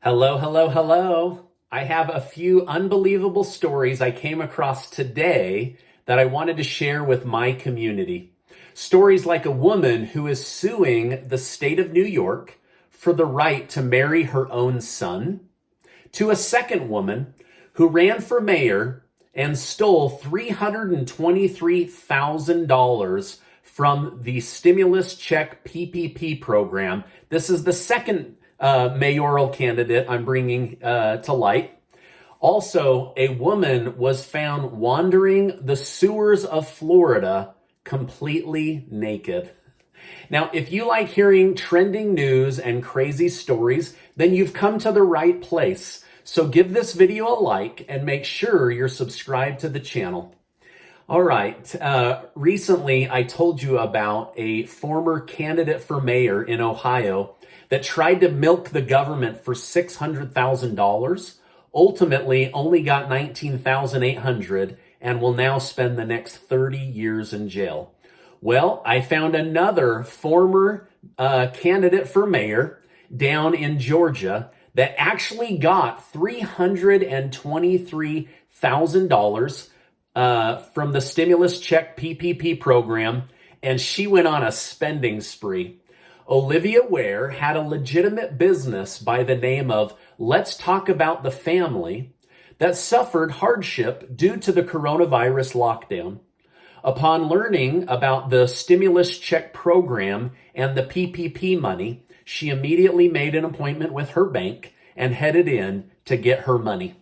Hello, hello, hello. I have a few unbelievable stories I came across today that I wanted to share with my community. Stories like a woman who is suing the state of New York for the right to marry her own son, to a second woman who ran for mayor and stole $323,000 from the stimulus check PPP program. This is the second mayoral candidate I'm bringing to light. Also, a woman was found wandering the sewers of Florida completely naked. Now, if you like hearing trending news and crazy stories, then you've come to the right place. So give this video a like and make sure you're subscribed to the channel. All right. Recently, I told you about a former candidate for mayor in Ohio that tried to milk the government for $600,000, ultimately only got $19,800, and will now spend the next 30 years in jail. Well, I found another former candidate for mayor down in Georgia that actually got $323,000 from the stimulus check PPP program, and she went on a spending spree. Olivia Ware had a legitimate business by the name of Let's Talk About the Family that suffered hardship due to the coronavirus lockdown. Upon learning about the stimulus check program and the PPP money, she immediately made an appointment with her bank and headed in to get her money.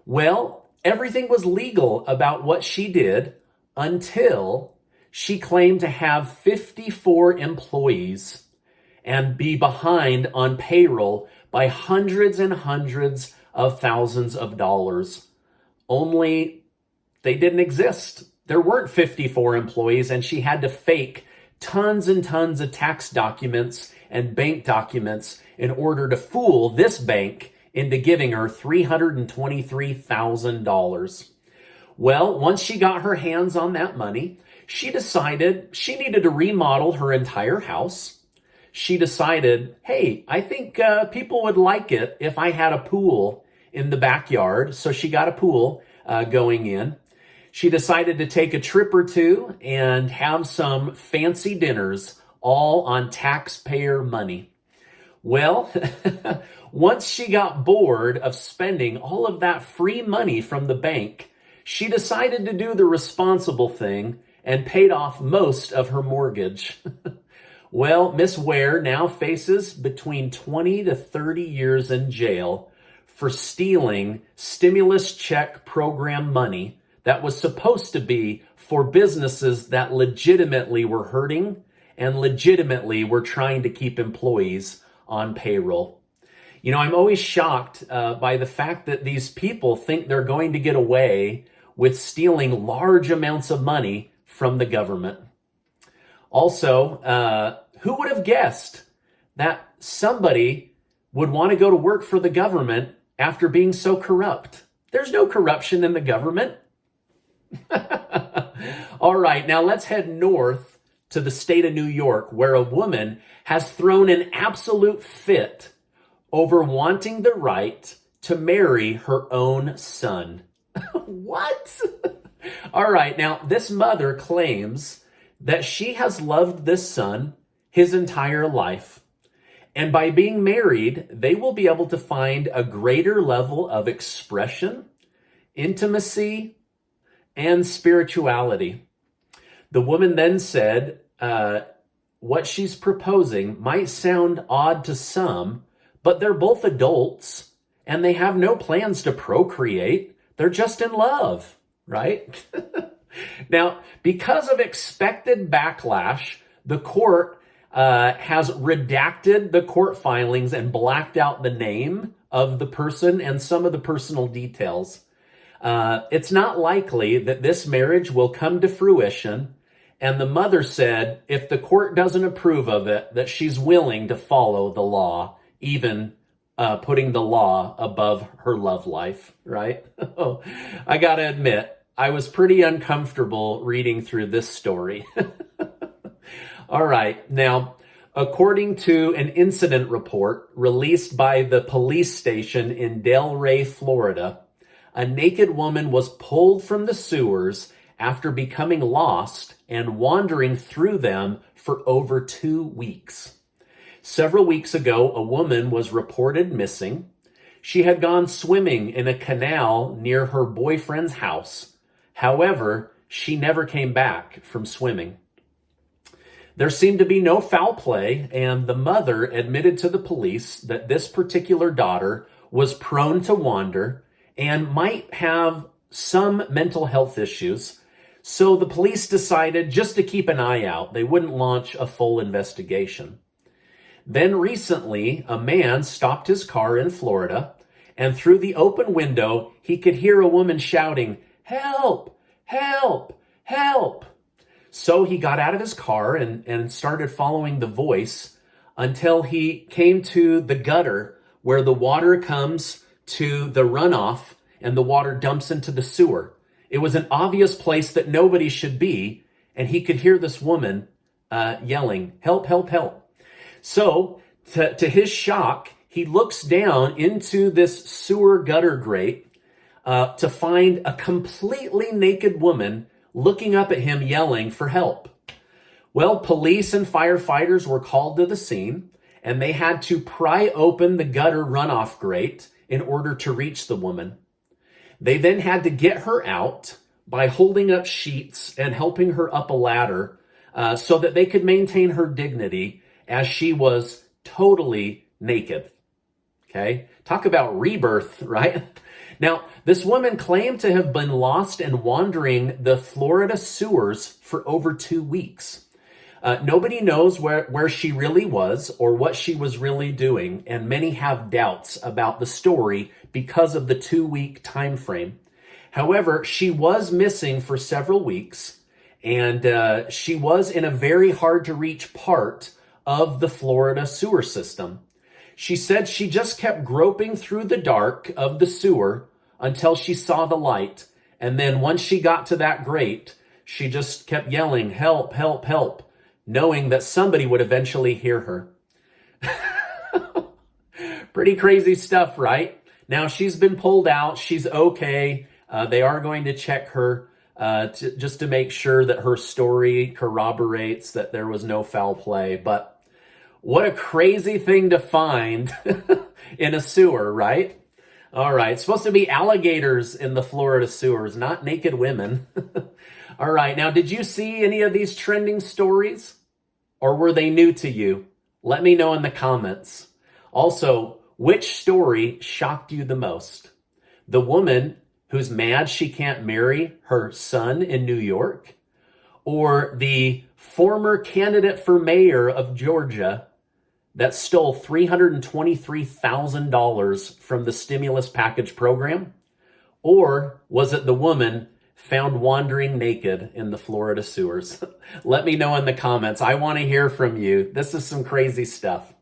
Well, everything was legal about what she did until she claimed to have 54 employees and be behind on payroll by hundreds and hundreds of thousands of dollars. Only they didn't exist. There weren't 54 employees, and she had to fake tons and tons of tax documents and bank documents in order to fool this bank into giving her $323,000. Well, once she got her hands on that money, she decided she needed to remodel her entire house. She decided, hey, I think people would like it if I had a pool in the backyard. So she got a pool going in. She decided to take a trip or two and have some fancy dinners, all on taxpayer money. Well, once she got bored of spending all of that free money from the bank, she decided to do the responsible thing and paid off most of her mortgage. Well, Miss Ware now faces between 20 to 30 years in jail for stealing stimulus check program money that was supposed to be for businesses that legitimately were hurting and legitimately were trying to keep employees on payroll. You know, I'm always shocked by the fact that these people think they're going to get away with stealing large amounts of money from the government. Also, who would have guessed that somebody would want to go to work for the government after being so corrupt? There's no corruption in the government. All right, now let's head north to the state of New York, where a woman has thrown an absolute fit over wanting the right to marry her own son. What? All right, now this mother claims that she has loved this son his entire life. And by being married, they will be able to find a greater level of expression, intimacy, and spirituality. The woman then said, what she's proposing might sound odd to some, but they're both adults and they have no plans to procreate. They're just in love, right? Now, because of expected backlash, the court has redacted the court filings and blacked out the name of the person and some of the personal details. It's not likely that this marriage will come to fruition. And the mother said, if the court doesn't approve of it, that she's willing to follow the law, even putting the law above her love life, right? I gotta admit, I was pretty uncomfortable reading through this story. All right, now, According to an incident report released by the police station in Delray, Florida, a naked woman was pulled from the sewers after becoming lost and wandering through them for over 2 weeks. Several weeks ago, a woman was reported missing. She had gone swimming in a canal near her boyfriend's house. However, she never came back from swimming. There seemed to be no foul play, and the mother admitted to the police that this particular daughter was prone to wander and might have some mental health issues. So the police decided just to keep an eye out. They wouldn't launch a full investigation. Then recently, a man stopped his car in Florida, and through the open window, he could hear a woman shouting, "Help! Help! Help!" So he got out of his car and started following the voice until he came to the gutter where the water comes to the runoff and the water dumps into the sewer. It was an obvious place that nobody should be, and he could hear this woman yelling, "Help, help, help." So to his shock, he looks down into this sewer gutter grate to find a completely naked woman looking up at him yelling for help. Well, police and firefighters were called to the scene, and they had to pry open the gutter runoff grate in order to reach the woman. They then had to get her out by holding up sheets and helping her up a ladder so that they could maintain her dignity as she was totally naked. Okay, talk about rebirth, right? Now, this woman claimed to have been lost and wandering the Florida sewers for over 2 weeks. Nobody knows where she really was or what she was really doing, and many have doubts about the story because of the 2-week time frame. However, she was missing for several weeks, and she was in a very hard-to-reach part of the Florida sewer system. She said she just kept groping through the dark of the sewer until she saw the light. And then once she got to that grate, she just kept yelling, "Help, help, help," knowing that somebody would eventually hear her. Pretty crazy stuff, right? Now she's been pulled out. She's okay. They are going to check her just to make sure that her story corroborates that there was no foul play. But what a crazy thing to find in a sewer, right? All right, it's supposed to be alligators in the Florida sewers, not naked women. All right, now did you see any of these trending stories? Or were they new to you? Let me know in the comments. Also, which story shocked you the most? The woman who's mad she can't marry her son in New York? Or the former candidate for mayor of Georgia that stole $323,000 from the stimulus package program? Or was it the woman found wandering naked in the Florida sewers? Let me know in the comments. I want to hear from you. This is some crazy stuff.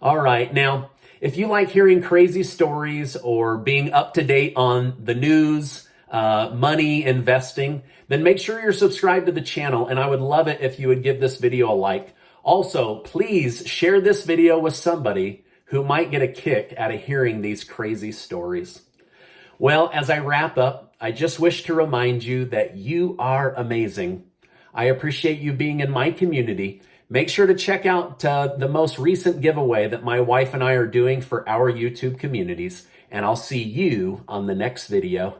All right. Now, if you like hearing crazy stories or being up to date on the news, money, investing, then make sure you're subscribed to the channel. And I would love it if you would give this video a like. Also, please share this video with somebody who might get a kick out of hearing these crazy stories. Well, as I wrap up, I just wish to remind you that you are amazing. I appreciate you being in my community. Make sure to check out the most recent giveaway that my wife and I are doing for our YouTube communities, and I'll see you on the next video.